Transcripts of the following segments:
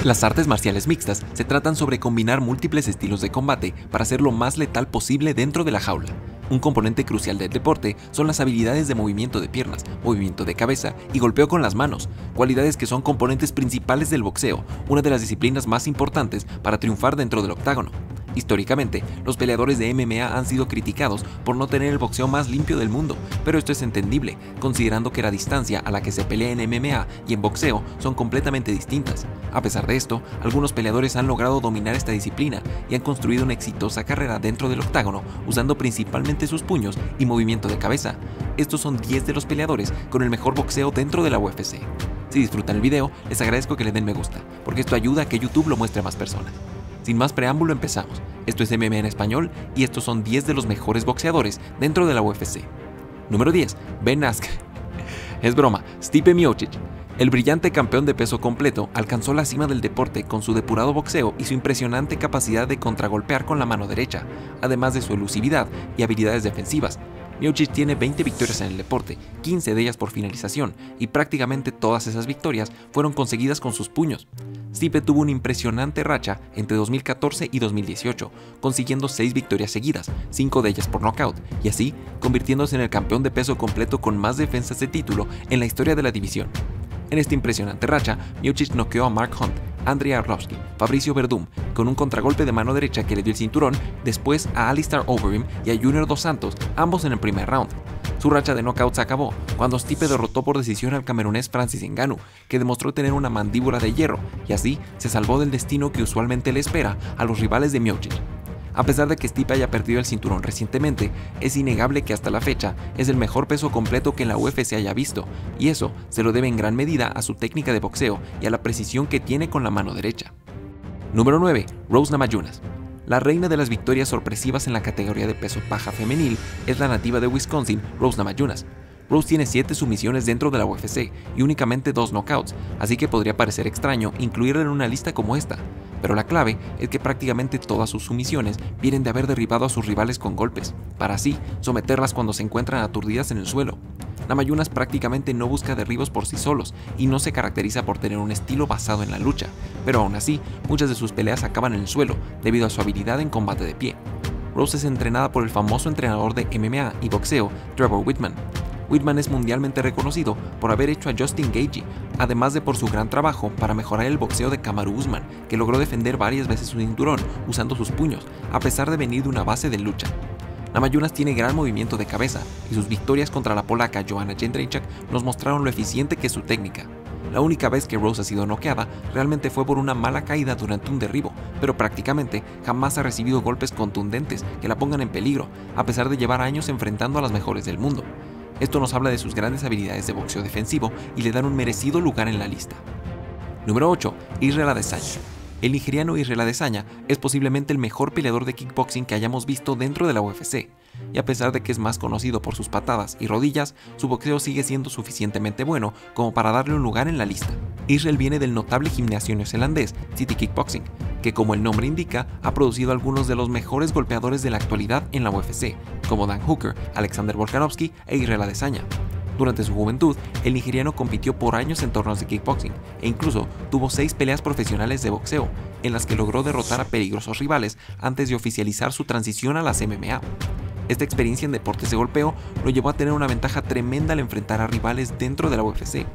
Las artes marciales mixtas se tratan sobre combinar múltiples estilos de combate para ser lo más letal posible dentro de la jaula. Un componente crucial del deporte son las habilidades de movimiento de piernas, movimiento de cabeza y golpeo con las manos, cualidades que son componentes principales del boxeo, una de las disciplinas más importantes para triunfar dentro del octágono. Históricamente, los peleadores de MMA han sido criticados por no tener el boxeo más limpio del mundo, pero esto es entendible, considerando que la distancia a la que se pelea en MMA y en boxeo son completamente distintas. A pesar de esto, algunos peleadores han logrado dominar esta disciplina y han construido una exitosa carrera dentro del octágono usando principalmente sus puños y movimiento de cabeza. Estos son 10 de los peleadores con el mejor boxeo dentro de la UFC. Si disfrutan el video, les agradezco que le den me gusta, porque esto ayuda a que YouTube lo muestre a más personas. Sin más preámbulo, empezamos. Esto es MMA en español y estos son 10 de los mejores boxeadores dentro de la UFC. Número 10. Ben Askren. Es broma, Stipe Miocic. El brillante campeón de peso completo alcanzó la cima del deporte con su depurado boxeo y su impresionante capacidad de contragolpear con la mano derecha, además de su elusividad y habilidades defensivas. Miocic tiene 20 victorias en el deporte, 15 de ellas por finalización, y prácticamente todas esas victorias fueron conseguidas con sus puños. Stipe tuvo una impresionante racha entre 2014 y 2018, consiguiendo 6 victorias seguidas, 5 de ellas por nocaut, y así convirtiéndose en el campeón de peso completo con más defensas de título en la historia de la división. En esta impresionante racha, Miocic noqueó a Mark Hunt, Andrei Arlovski, Fabricio Werdum con un contragolpe de mano derecha que le dio el cinturón, después a Alistair Overeem y a Junior Dos Santos, ambos en el primer round. Su racha de knockouts acabó cuando Stipe derrotó por decisión al camerunés Francis Ngannou, que demostró tener una mandíbula de hierro, y así se salvó del destino que usualmente le espera a los rivales de Miocic. A pesar de que Stipe haya perdido el cinturón recientemente, es innegable que hasta la fecha es el mejor peso completo que la UFC haya visto, y eso se lo debe en gran medida a su técnica de boxeo y a la precisión que tiene con la mano derecha. Número 9. Rose Namajunas. La reina de las victorias sorpresivas en la categoría de peso paja femenil es la nativa de Wisconsin, Rose Namajunas. Rose tiene 7 sumisiones dentro de la UFC y únicamente 2 knockouts, así que podría parecer extraño incluirla en una lista como esta. Pero la clave es que prácticamente todas sus sumisiones vienen de haber derribado a sus rivales con golpes, para así someterlas cuando se encuentran aturdidas en el suelo. Namajunas prácticamente no busca derribos por sí solos y no se caracteriza por tener un estilo basado en la lucha, pero aún así, muchas de sus peleas acaban en el suelo debido a su habilidad en combate de pie. Rose es entrenada por el famoso entrenador de MMA y boxeo, Trevor Wittman. Wittman es mundialmente reconocido por haber hecho a Justin Gaethje, además de por su gran trabajo para mejorar el boxeo de Kamaru Usman, que logró defender varias veces su cinturón usando sus puños, a pesar de venir de una base de lucha. Namajunas tiene gran movimiento de cabeza y sus victorias contra la polaca Joanna Jędrzejczyk nos mostraron lo eficiente que es su técnica. La única vez que Rose ha sido noqueada realmente fue por una mala caída durante un derribo, pero prácticamente jamás ha recibido golpes contundentes que la pongan en peligro, a pesar de llevar años enfrentando a las mejores del mundo. Esto nos habla de sus grandes habilidades de boxeo defensivo y le dan un merecido lugar en la lista. Número 8. Israel Adesanya. El nigeriano Israel Adesanya es posiblemente el mejor peleador de kickboxing que hayamos visto dentro de la UFC, y a pesar de que es más conocido por sus patadas y rodillas, su boxeo sigue siendo suficientemente bueno como para darle un lugar en la lista. Israel viene del notable gimnasio neozelandés City Kickboxing, que como el nombre indica, ha producido algunos de los mejores golpeadores de la actualidad en la UFC, como Dan Hooker, Alexander Volkanovski e Israel Adesanya. Durante su juventud, el nigeriano compitió por años en torneos de kickboxing e incluso tuvo 6 peleas profesionales de boxeo, en las que logró derrotar a peligrosos rivales antes de oficializar su transición a las MMA. Esta experiencia en deportes de golpeo lo llevó a tener una ventaja tremenda al enfrentar a rivales dentro de la UFC.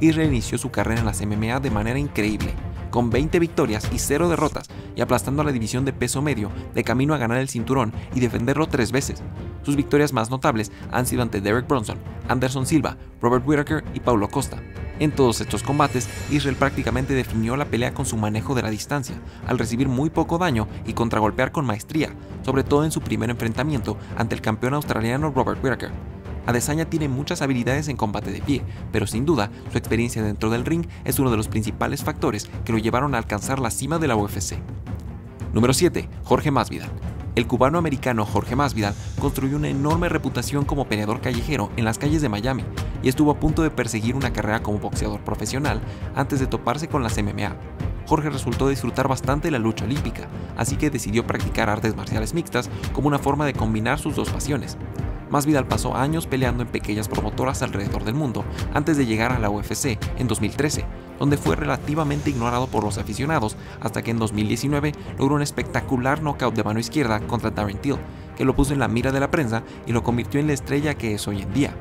Israel inició su carrera en las MMA de manera increíble, con 20 victorias y 0 derrotas, y aplastando a la división de peso medio de camino a ganar el cinturón y defenderlo 3 veces. Sus victorias más notables han sido ante Derek Brunson, Anderson Silva, Robert Whittaker y Paulo Costa. En todos estos combates, Israel prácticamente definió la pelea con su manejo de la distancia, al recibir muy poco daño y contragolpear con maestría, sobre todo en su primer enfrentamiento ante el campeón australiano Robert Whittaker. Adesanya tiene muchas habilidades en combate de pie, pero sin duda su experiencia dentro del ring es uno de los principales factores que lo llevaron a alcanzar la cima de la UFC. Número 7. Jorge Masvidal. El cubano-americano Jorge Masvidal construyó una enorme reputación como peleador callejero en las calles de Miami y estuvo a punto de perseguir una carrera como boxeador profesional antes de toparse con las MMA. Jorge resultó disfrutar bastante la lucha olímpica, así que decidió practicar artes marciales mixtas como una forma de combinar sus dos pasiones. Masvidal pasó años peleando en pequeñas promotoras alrededor del mundo antes de llegar a la UFC en 2013, donde fue relativamente ignorado por los aficionados hasta que en 2019 logró un espectacular knockout de mano izquierda contra Darren Till, que lo puso en la mira de la prensa y lo convirtió en la estrella que es hoy en día.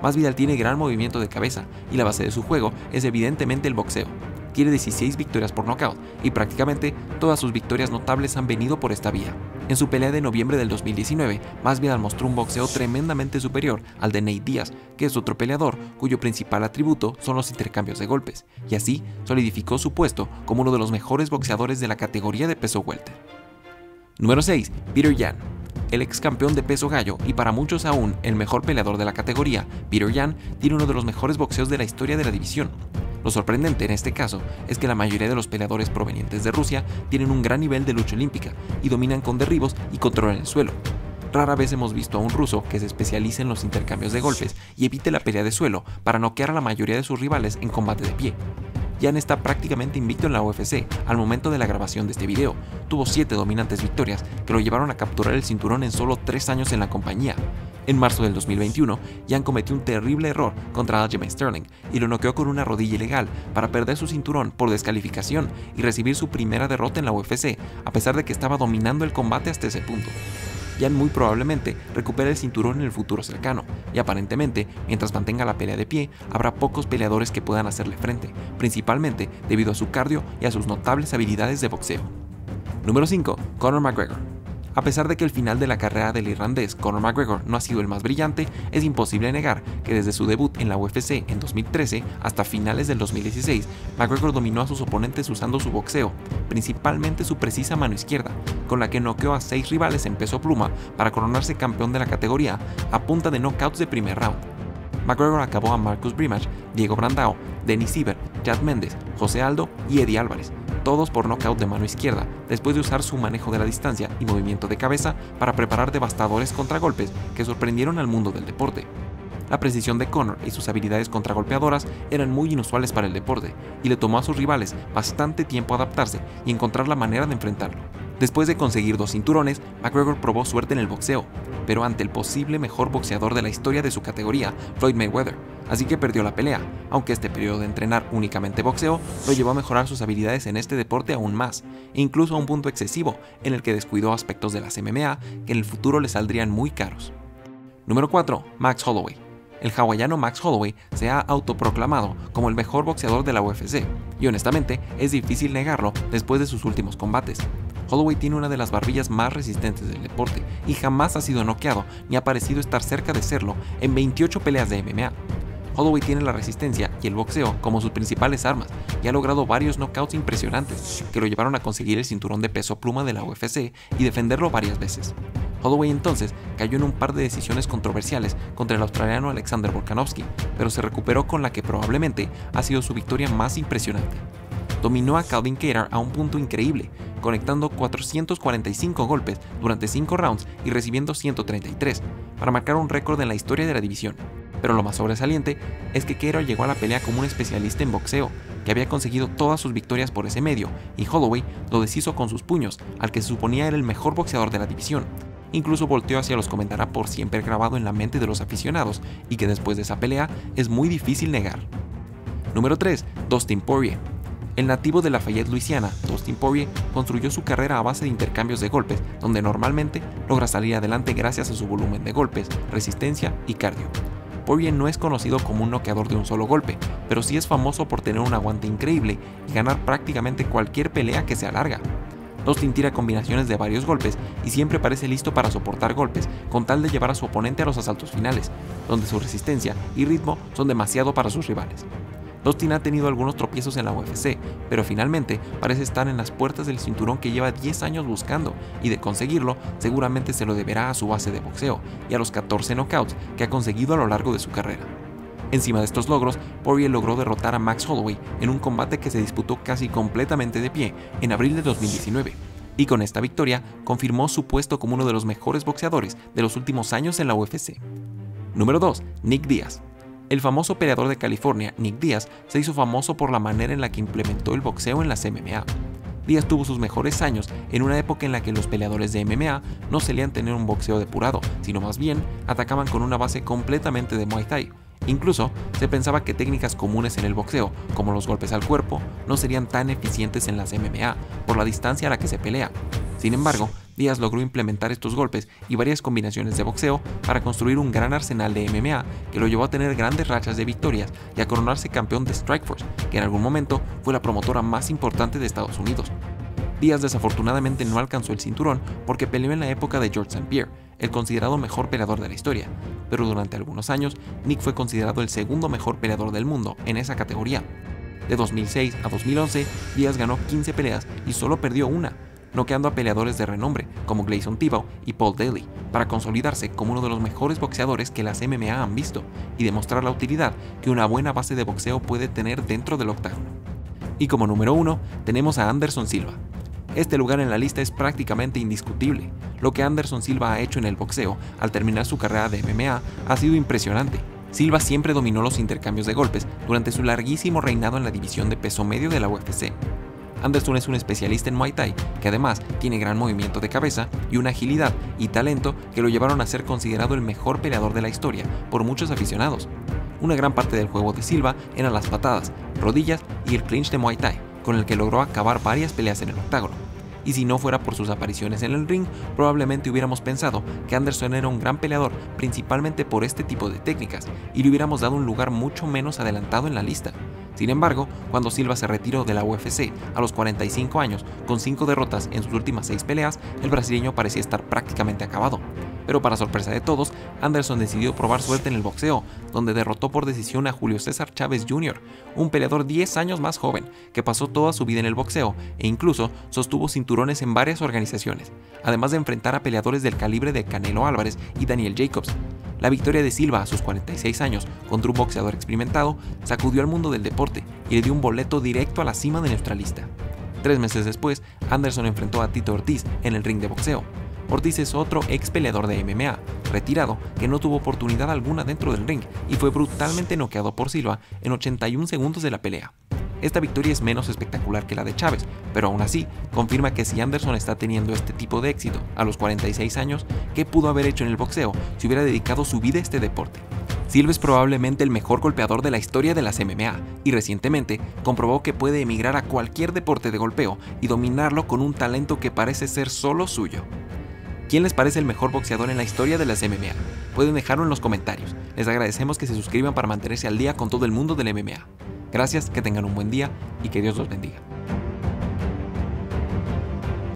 Masvidal tiene gran movimiento de cabeza y la base de su juego es evidentemente el boxeo. Tiene 16 victorias por nocaut y prácticamente todas sus victorias notables han venido por esta vía. En su pelea de noviembre del 2019, Masvidal mostró un boxeo tremendamente superior al de Nate Diaz, que es otro peleador cuyo principal atributo son los intercambios de golpes, y así solidificó su puesto como uno de los mejores boxeadores de la categoría de peso welter. Número 6. Petr Yan. El ex campeón de peso gallo y para muchos aún el mejor peleador de la categoría, Petr Yan tiene uno de los mejores boxeos de la historia de la división. Lo sorprendente en este caso es que la mayoría de los peleadores provenientes de Rusia tienen un gran nivel de lucha olímpica y dominan con derribos y controlan el suelo. Rara vez hemos visto a un ruso que se especialice en los intercambios de golpes y evite la pelea de suelo para noquear a la mayoría de sus rivales en combate de pie. Yan está prácticamente invicto en la UFC al momento de la grabación de este video. Tuvo 7 dominantes victorias que lo llevaron a capturar el cinturón en solo 3 años en la compañía. En marzo del 2021, Yan cometió un terrible error contra Aljamain Sterling y lo noqueó con una rodilla ilegal para perder su cinturón por descalificación y recibir su primera derrota en la UFC, a pesar de que estaba dominando el combate hasta ese punto. Yan muy probablemente recupera el cinturón en el futuro cercano, y aparentemente, mientras mantenga la pelea de pie, habrá pocos peleadores que puedan hacerle frente, principalmente debido a su cardio y a sus notables habilidades de boxeo. Número 5. Conor McGregor. A pesar de que el final de la carrera del irlandés Conor McGregor no ha sido el más brillante, es imposible negar que desde su debut en la UFC en 2013 hasta finales del 2016, McGregor dominó a sus oponentes usando su boxeo, principalmente su precisa mano izquierda, con la que noqueó a 6 rivales en peso pluma para coronarse campeón de la categoría a punta de knockouts de primer round. McGregor acabó a Marcus Brimage, Diego Brandao, Denis Siver, Chad Mendes, José Aldo y Eddie Álvarez, todos por nocaut de mano izquierda, después de usar su manejo de la distancia y movimiento de cabeza para preparar devastadores contragolpes que sorprendieron al mundo del deporte. La precisión de Conor y sus habilidades contragolpeadoras eran muy inusuales para el deporte, y le tomó a sus rivales bastante tiempo adaptarse y encontrar la manera de enfrentarlo. Después de conseguir 2 cinturones, McGregor probó suerte en el boxeo, pero ante el posible mejor boxeador de la historia de su categoría, Floyd Mayweather, así que perdió la pelea, aunque este periodo de entrenar únicamente boxeo lo llevó a mejorar sus habilidades en este deporte aún más, e incluso a un punto excesivo en el que descuidó aspectos de las MMA que en el futuro le saldrían muy caros. Número 4. Max Holloway. El hawaiano Max Holloway se ha autoproclamado como el mejor boxeador de la UFC, y honestamente es difícil negarlo después de sus últimos combates. Holloway tiene una de las barbillas más resistentes del deporte y jamás ha sido noqueado ni ha parecido estar cerca de serlo en 28 peleas de MMA. Holloway tiene la resistencia y el boxeo como sus principales armas y ha logrado varios knockouts impresionantes que lo llevaron a conseguir el cinturón de peso pluma de la UFC y defenderlo varias veces. Holloway entonces cayó en un par de decisiones controversiales contra el australiano Alexander Volkanovski, pero se recuperó con la que probablemente ha sido su victoria más impresionante. Dominó a Calvin Kattar a un punto increíble, conectando 445 golpes durante 5 rounds y recibiendo 133, para marcar un récord en la historia de la división. Pero lo más sobresaliente es que Kattar llegó a la pelea como un especialista en boxeo, que había conseguido todas sus victorias por ese medio, y Holloway lo deshizo con sus puños, al que se suponía era el mejor boxeador de la división. Incluso volteó hacia los comentará por siempre grabado en la mente de los aficionados, y que después de esa pelea es muy difícil negar. Número 3. Dustin Poirier. El nativo de Lafayette, Luisiana, Dustin Poirier, construyó su carrera a base de intercambios de golpes, donde normalmente logra salir adelante gracias a su volumen de golpes, resistencia y cardio. Poirier no es conocido como un noqueador de un solo golpe, pero sí es famoso por tener un aguante increíble y ganar prácticamente cualquier pelea que se alarga. Dustin tira combinaciones de varios golpes y siempre parece listo para soportar golpes, con tal de llevar a su oponente a los asaltos finales, donde su resistencia y ritmo son demasiado para sus rivales. Dustin ha tenido algunos tropiezos en la UFC, pero finalmente parece estar en las puertas del cinturón que lleva 10 años buscando, y de conseguirlo seguramente se lo deberá a su base de boxeo y a los 14 knockouts que ha conseguido a lo largo de su carrera. Encima de estos logros, Poirier logró derrotar a Max Holloway en un combate que se disputó casi completamente de pie en abril de 2019, y con esta victoria confirmó su puesto como uno de los mejores boxeadores de los últimos años en la UFC. Número 2. Nick Diaz. El famoso peleador de California, Nick Diaz, se hizo famoso por la manera en la que implementó el boxeo en las MMA. Díaz tuvo sus mejores años en una época en la que los peleadores de MMA no solían tener un boxeo depurado, sino más bien atacaban con una base completamente de Muay Thai. Incluso se pensaba que técnicas comunes en el boxeo, como los golpes al cuerpo, no serían tan eficientes en las MMA por la distancia a la que se pelea. Sin embargo, Díaz logró implementar estos golpes y varias combinaciones de boxeo para construir un gran arsenal de MMA que lo llevó a tener grandes rachas de victorias y a coronarse campeón de Strikeforce, que en algún momento fue la promotora más importante de Estados Unidos. Díaz desafortunadamente no alcanzó el cinturón porque peleó en la época de George St. Pierre, el considerado mejor peleador de la historia, pero durante algunos años Nick fue considerado el segundo mejor peleador del mundo en esa categoría. De 2006 a 2011, Díaz ganó 15 peleas y solo perdió una, noqueando a peleadores de renombre como Gleison Tibau y Paul Daley, para consolidarse como uno de los mejores boxeadores que las MMA han visto y demostrar la utilidad que una buena base de boxeo puede tener dentro del octágono. Y como número 1 tenemos a Anderson Silva. Este lugar en la lista es prácticamente indiscutible. Lo que Anderson Silva ha hecho en el boxeo al terminar su carrera de MMA ha sido impresionante. Silva siempre dominó los intercambios de golpes durante su larguísimo reinado en la división de peso medio de la UFC. Anderson es un especialista en Muay Thai que además tiene gran movimiento de cabeza y una agilidad y talento que lo llevaron a ser considerado el mejor peleador de la historia por muchos aficionados. Una gran parte del juego de Silva eran las patadas, rodillas y el clinch de Muay Thai, con el que logró acabar varias peleas en el octágono. Y si no fuera por sus apariciones en el ring, probablemente hubiéramos pensado que Anderson era un gran peleador principalmente por este tipo de técnicas y le hubiéramos dado un lugar mucho menos adelantado en la lista. Sin embargo, cuando Silva se retiró de la UFC a los 45 años con 5 derrotas en sus últimas 6 peleas, el brasileño parecía estar prácticamente acabado. Pero para sorpresa de todos, Anderson decidió probar suerte en el boxeo, donde derrotó por decisión a Julio César Chávez Jr., un peleador 10 años más joven, que pasó toda su vida en el boxeo e incluso sostuvo cinturones en varias organizaciones, además de enfrentar a peleadores del calibre de Canelo Álvarez y Daniel Jacobs. La victoria de Silva a sus 46 años contra un boxeador experimentado sacudió al mundo del deporte y le dio un boleto directo a la cima de nuestra lista. 3 meses después, Anderson enfrentó a Tito Ortiz en el ring de boxeo. Ortiz es otro ex peleador de MMA, retirado, que no tuvo oportunidad alguna dentro del ring y fue brutalmente noqueado por Silva en 81 segundos de la pelea. Esta victoria es menos espectacular que la de Chávez, pero aún así confirma que si Anderson está teniendo este tipo de éxito a los 46 años, ¿qué pudo haber hecho en el boxeo si hubiera dedicado su vida a este deporte? Silva es probablemente el mejor golpeador de la historia de las MMA y recientemente comprobó que puede emigrar a cualquier deporte de golpeo y dominarlo con un talento que parece ser solo suyo. ¿Quién les parece el mejor boxeador en la historia de las MMA? Pueden dejarlo en los comentarios. Les agradecemos que se suscriban para mantenerse al día con todo el mundo del MMA. Gracias, que tengan un buen día y que Dios los bendiga.